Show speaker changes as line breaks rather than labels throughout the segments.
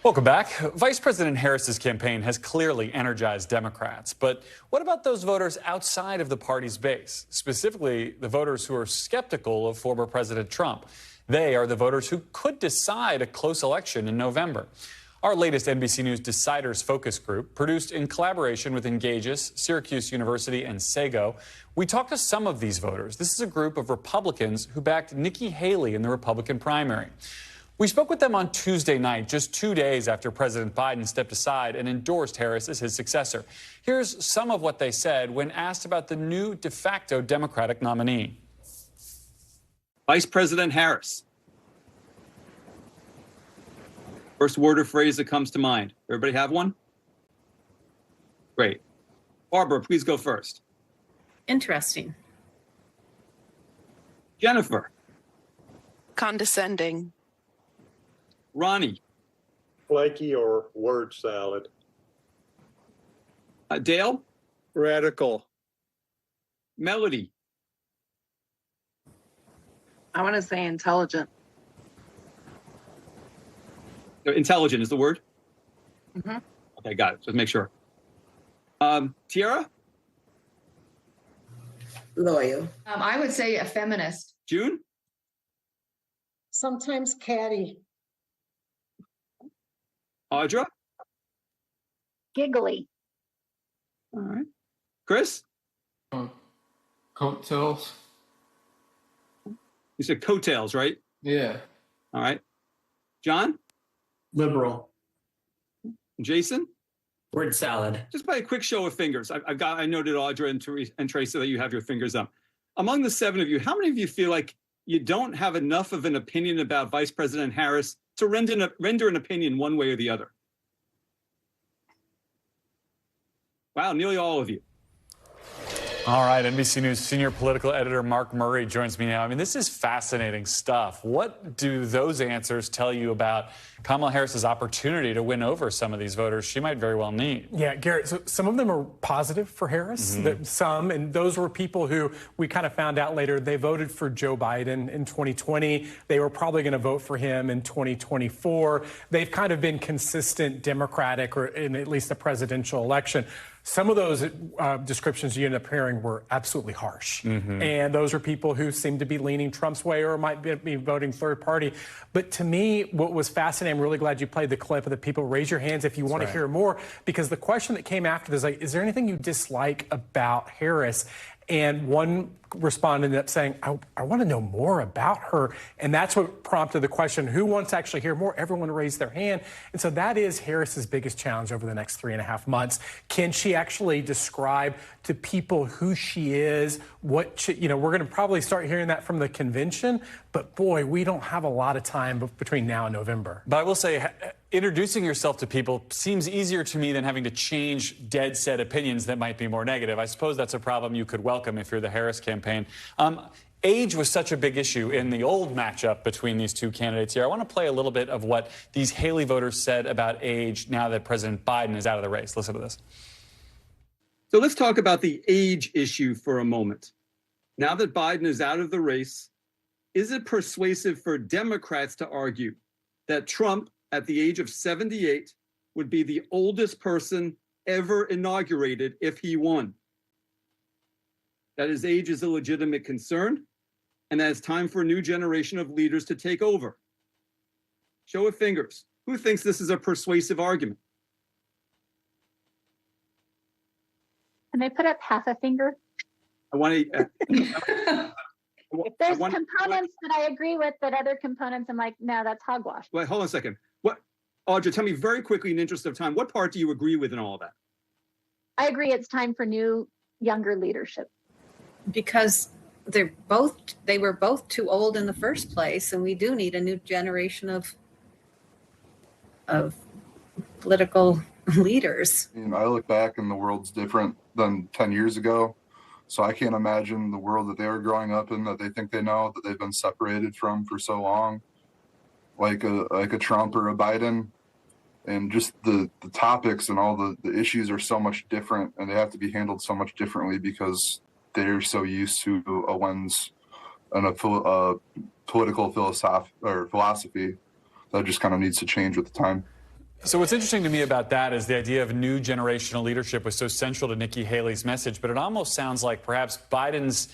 Welcome back. Vice President Harris's campaign has clearly energized Democrats. But what about those voters outside of the party's base, specifically the voters who are skeptical of former President Trump? They are the voters who could decide a close election in November. Our latest NBC News Deciders Focus Group, produced in collaboration with Engagious, Syracuse University and Sago, we talked to some of these voters. This is a group of Republicans who backed Nikki Haley in the Republican primary. We spoke with them on Tuesday night, just 2 days after President Biden stepped aside and endorsed Harris as his successor. Here's some of what they said when asked about the new de facto Democratic nominee.
Vice President Harris. First word or phrase that comes to mind. Everybody have one? Great. Barbara, please go first.
Interesting.
Jennifer.
Condescending.
Ronnie.
Flaky or word salad.
Dale.
Radical.
Melody.
I want to say intelligent.
Intelligent is the word?
Mm-hmm.
Okay, got it. Just make sure. Tiara?
Loyal.
I would say a feminist.
June?
Sometimes catty.
Audra?
Giggly.
All right. Chris?
Coattails.
You said coattails, right?
Yeah.
All right. John?
Liberal.
Jason?
Word salad.
Just by a quick show of fingers. I noted Audra and Teresa that you have your fingers up. Among the seven of you, how many of you feel like you don't have enough of an opinion about Vice President Harris to render an opinion one way or the other? Wow, nearly all of you.
All right, NBC News senior political editor Mark Murray joins me now. I mean, this is fascinating stuff. What do those answers tell you about Kamala Harris's opportunity to win over some of these voters she might very well need?
Yeah, Garrett, so some of them are positive for Harris, some, and those were people who we kind of found out later, they voted for Joe Biden in 2020. They were probably going to vote for him in 2024. They've kind of been consistent Democratic, or in at least the presidential election. Some of those descriptions you end up hearing were absolutely harsh. And those are people who seem to be leaning Trump's way or might be voting third party. But to me, what was fascinating, I'm really glad you played the clip of the people. Raise your hands if you want to hear more, because the question that came after this, like, is there anything you dislike about Harris? And one respondent ended up saying, I want to know more about her. And that's what prompted the question, who wants to actually hear more? Everyone raised their hand. And so that is Harris's biggest challenge over the next 3.5 months. Can she actually describe to people who she is? We're going to probably start hearing that from the convention. But boy, we don't have a lot of time between now and November.
But I will say, introducing yourself to people seems easier to me than having to change dead set opinions that might be more negative. I suppose that's a problem you could welcome if you're the Harris campaign. Age was such a big issue in the old matchup between these two candidates here. I want to play a little bit of what these Haley voters said about age now that President Biden is out of the race. Listen to this.
So let's talk about the age issue for a moment. Now that Biden is out of the race, is it persuasive for Democrats to argue that Trump, at the age of 78, would be the oldest person ever inaugurated if he won? That his age is a legitimate concern, and that it's time for a new generation of leaders to take over. Show of fingers. Who thinks this is a persuasive argument?
Can I put up half a finger?
I want to.
If there's components that I agree with, but other components I'm like, no, that's hogwash.
Wait, hold on a second. Audra, tell me very quickly in the interest of time, what part do you agree with in all of that?
I agree it's time for new, younger leadership.
Because they were both too old in the first place, and we do need a new generation of political leaders.
I look back and the world's different than 10 years ago. So I can't imagine the world that they were growing up in, that they think they know, that they've been separated from for so long, like a Trump or a Biden. And just the topics and all the issues are so much different, and they have to be handled so much differently because they're so used to a lens and a political philosophy that just kind of needs to change with the time.
So what's interesting to me about that is the idea of new generational leadership was so central to Nikki Haley's message, but it almost sounds like perhaps Biden's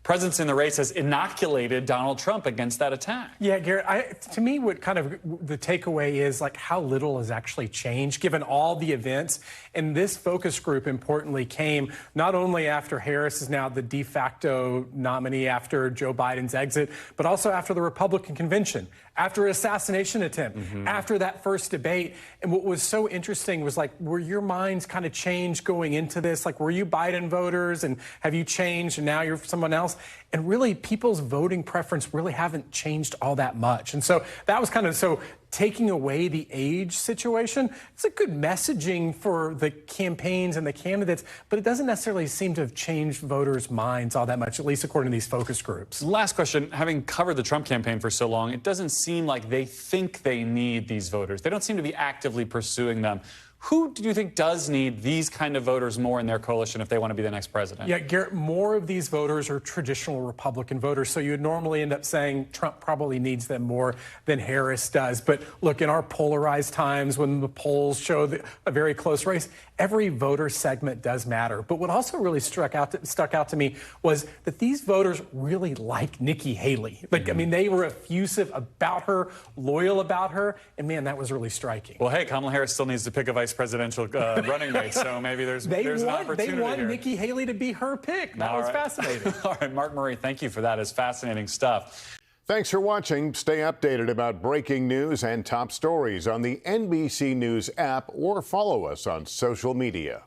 presence in the race has inoculated Donald Trump against that attack.
Yeah, Garrett, to me, what kind of the takeaway is like how little has actually changed given all the events. And this focus group, importantly, came not only after Harris is now the de facto nominee after Joe Biden's exit, but also after the Republican convention, after an assassination attempt, after that first debate. And what was so interesting was like, were your minds kind of changed going into this? Like, were you Biden voters and have you changed and now you're someone else? And really, people's voting preference really haven't changed all that much. And so that was kind of so taking away the age situation. It's a good messaging for the campaigns and the candidates, but it doesn't necessarily seem to have changed voters' minds all that much, at least according to these focus groups.
Last question. Having covered the Trump campaign for so long, it doesn't seem like they think they need these voters. They don't seem to be actively pursuing them. Who do you think does need these kind of voters more in their coalition if they want to be the next president?
Yeah, Garrett, more of these voters are traditional Republican voters. So you would normally end up saying Trump probably needs them more than Harris does. But look, in our polarized times when the polls show a very close race, every voter segment does matter. But what also really stuck out to me was that these voters really like Nikki Haley. Like, I mean, they were effusive about her, loyal about her. And man, that was really striking.
Well, hey, Kamala Harris still needs to pick a vice presidential running mate, so maybe there's an opportunity.
They want
here.
Nikki Haley to be her pick. That was fascinating.
All right, Mark Murray, thank you for that. It's fascinating stuff.
Thanks for watching. Stay updated about breaking news and top stories on the NBC News app or follow us on social media.